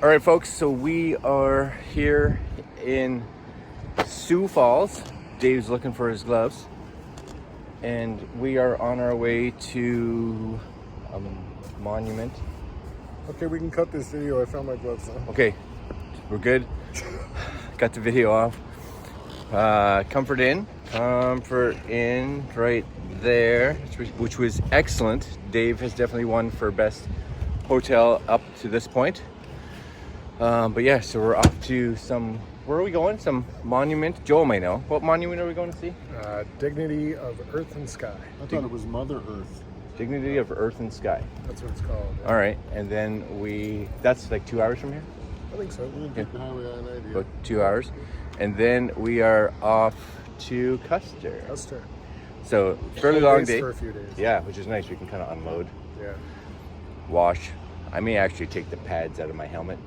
All right, folks, so we are here in Sioux Falls. Dave's looking for his gloves. And we are on our way to a monument. Okay, we can cut this video. I found my gloves now. Okay, we're good. Got the video off. Comfort Inn right there, which was excellent. Dave has definitely won for best hotel up to this point. But yeah, so we're off to where are we going? Some monument. Joel may know. What monument are we going to see? Dignity of Earth and Sky. I thought it was Mother Earth. Dignity of Earth and Sky. That's what it's called. Yeah. All right, and then that's like 2 hours from here? I think so. We're gonna take the highway I-90. About 2 hours. And then we are off to Custer. Custer. So fairly long day. For a few days. Yeah, which is nice. We can kind of unload, Yeah. wash. I may actually take the pads out of my helmet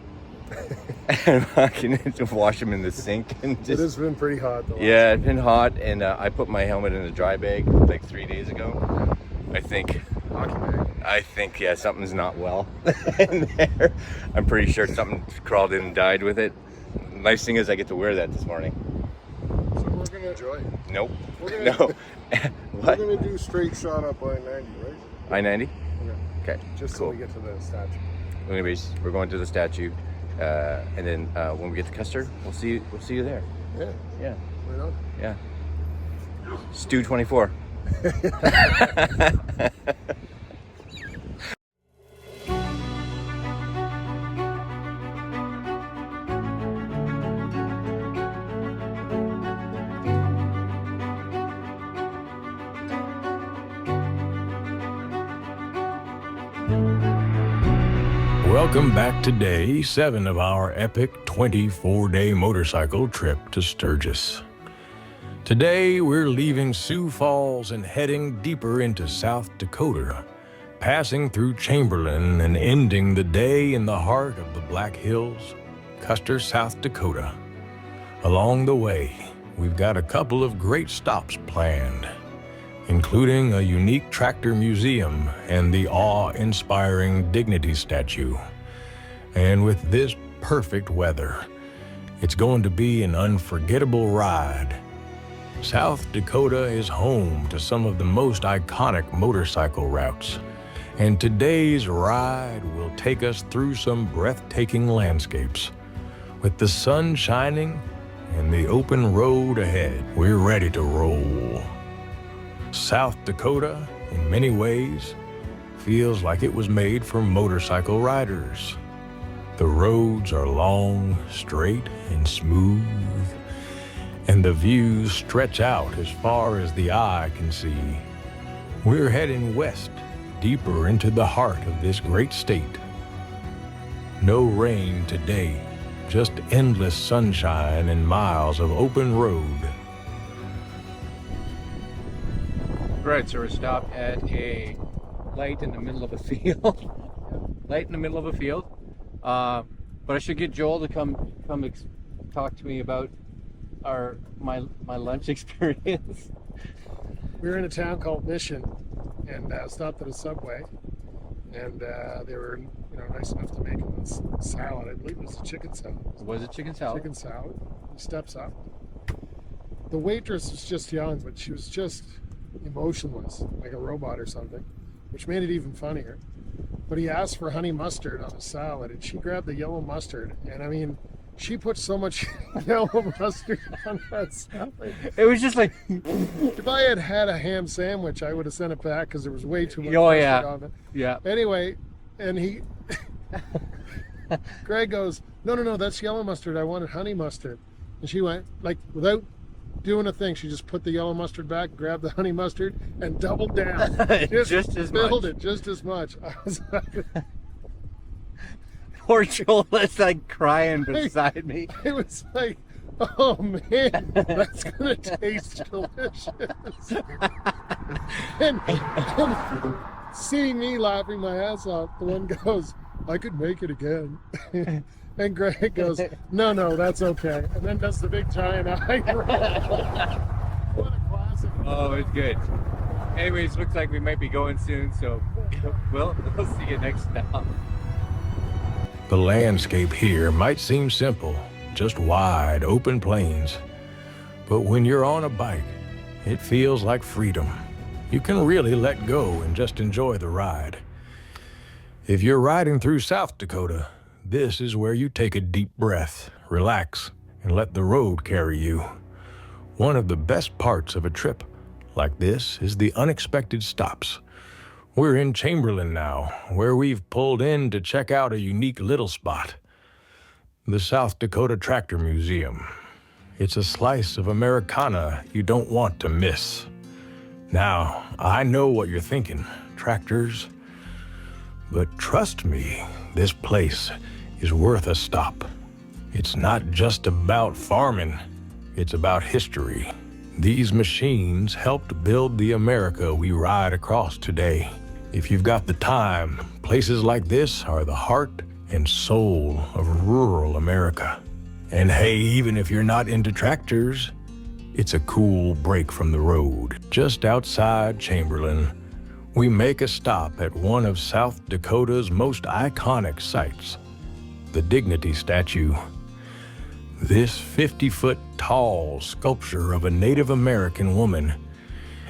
and I can wash them in the sink. And It just, has been pretty hot though. yeah, it's been hot, and I put my helmet in a dry bag like 3 days ago. I think, yeah, something's not well in there. I'm pretty sure something crawled in and died with it. Nice thing is I get to wear that this morning. So we're gonna enjoy. Nope. We're No. gonna, What? We're gonna do straight shot up I-90, right? I-90? Okay. Okay. Just cool. so we get to the statue. Anyways, we're going to the statue, and then when we get to Custer, we'll see you there. Yeah. Yeah. Right on. Yeah. Stu 24. Welcome back to day 7 of our epic 24-day motorcycle trip to Sturgis. Today we're leaving Sioux Falls and heading deeper into South Dakota, passing through Chamberlain and ending the day in the heart of the Black Hills, Custer, South Dakota. Along the way, we've got a couple of great stops planned, including a unique tractor museum and the awe-inspiring Dignity statue. And with this perfect weather, it's going to be an unforgettable ride. South Dakota is home to some of the most iconic motorcycle routes, and today's ride will take us through some breathtaking landscapes. With the sun shining and the open road ahead, we're ready to roll. South Dakota, in many ways, feels like it was made for motorcycle riders. The roads are long, straight, and smooth, and the views stretch out as far as the eye can see. We're heading west, deeper into the heart of this great state. No rain today, just endless sunshine and miles of open road. Right, so we're stopped at a light in the middle of a field. Light in the middle of a field. But I should get Joel to come talk to me about my lunch experience. We were in a town called Mission and stopped at a Subway, and they were nice enough to make us salad. I believe it was a chicken salad. Was it chicken salad? Chicken salad. He steps up. The waitress was just young, but she was just emotionless, like a robot or something, which made it even funnier. But he asked for honey mustard on the salad, and she grabbed the yellow mustard, and I mean, she put so much yellow mustard on that salad. It was just like... If I had had a ham sandwich, I would have sent it back because there was way too much Oh, mustard yeah. on it. Yeah. Anyway, and he... Greg goes, no, that's yellow mustard. I wanted honey mustard. And she went, like, without doing a thing, she just put the yellow mustard back, grabbed the honey mustard, and doubled down. Just as much. Filled it just as much. I was like... Poor Joel is like crying beside me. It was like, oh man, that's gonna taste delicious. and seeing me laughing my ass off, the one goes, I could make it again. And Greg goes, no, that's okay. And then does the big giant eye roll. What a classic. Oh, it's good. Anyways, looks like we might be going soon, so we'll see you next stop. The landscape here might seem simple, just wide, open plains. But when you're on a bike, it feels like freedom. You can really let go and just enjoy the ride. If you're riding through South Dakota, this is where you take a deep breath, relax, and let the road carry you. One of the best parts of a trip like this is the unexpected stops. We're in Chamberlain now, where we've pulled in to check out a unique little spot. The South Dakota Tractor Museum. It's a slice of Americana you don't want to miss. Now, I know what you're thinking, tractors. But trust me, this place is worth a stop. It's not just about farming, it's about history. These machines helped build the America we ride across today. If you've got the time, places like this are the heart and soul of rural America. And hey, even if you're not into tractors, it's a cool break from the road. Just outside Chamberlain, we make a stop at one of South Dakota's most iconic sites, the Dignity Statue. This 50-foot tall sculpture of a Native American woman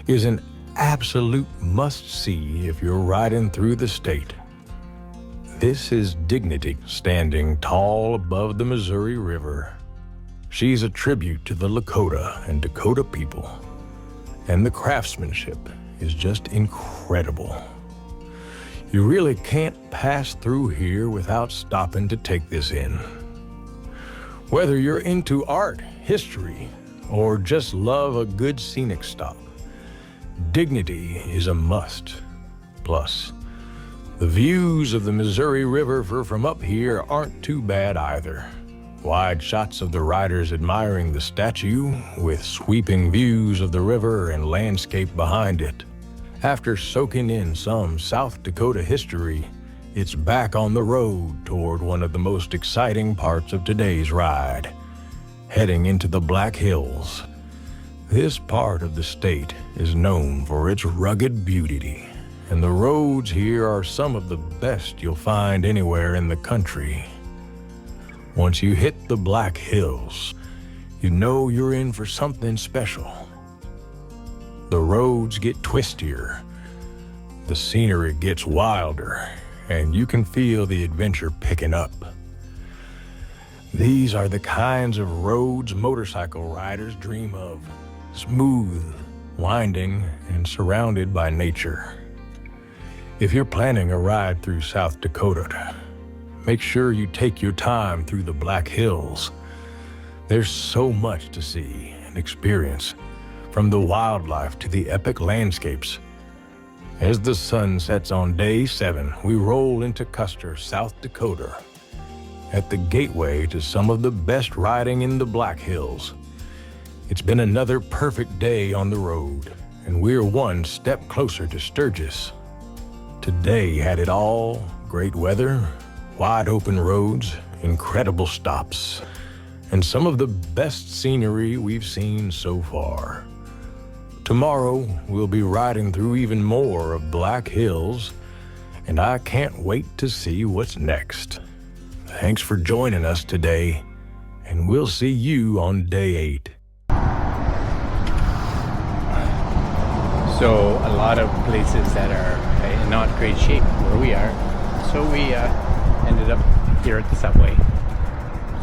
is an absolute must-see if you're riding through the state. This is Dignity standing tall above the Missouri River. She's a tribute to the Lakota and Dakota people, and the craftsmanship is just incredible. You really can't pass through here without stopping to take this in. Whether you're into art, history, or just love a good scenic stop, Dignity is a must. Plus, the views of the Missouri River from up here aren't too bad either. Wide shots of the riders admiring the statue, with sweeping views of the river and landscape behind it. After soaking in some South Dakota history, it's back on the road toward one of the most exciting parts of today's ride, heading into the Black Hills. This part of the state is known for its rugged beauty, and the roads here are some of the best you'll find anywhere in the country. Once you hit the Black Hills, you know you're in for something special. The roads get twistier, the scenery gets wilder, and you can feel the adventure picking up. These are the kinds of roads motorcycle riders dream of. Smooth, winding, and surrounded by nature. If you're planning a ride through South Dakota, make sure you take your time through the Black Hills. There's so much to see and experience, from the wildlife to the epic landscapes. As the sun sets on day 7, we roll into Custer, South Dakota, at the gateway to some of the best riding in the Black Hills. It's been another perfect day on the road, and we're one step closer to Sturgis. Today had it all: great weather, wide open roads, incredible stops, and some of the best scenery we've seen so far. Tomorrow, we'll be riding through even more of Black Hills, and I can't wait to see what's next. Thanks for joining us today, and we'll see you on day 8. So a lot of places that are in not great shape where we are. So we ended up here at the subway.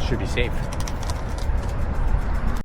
Should be safe.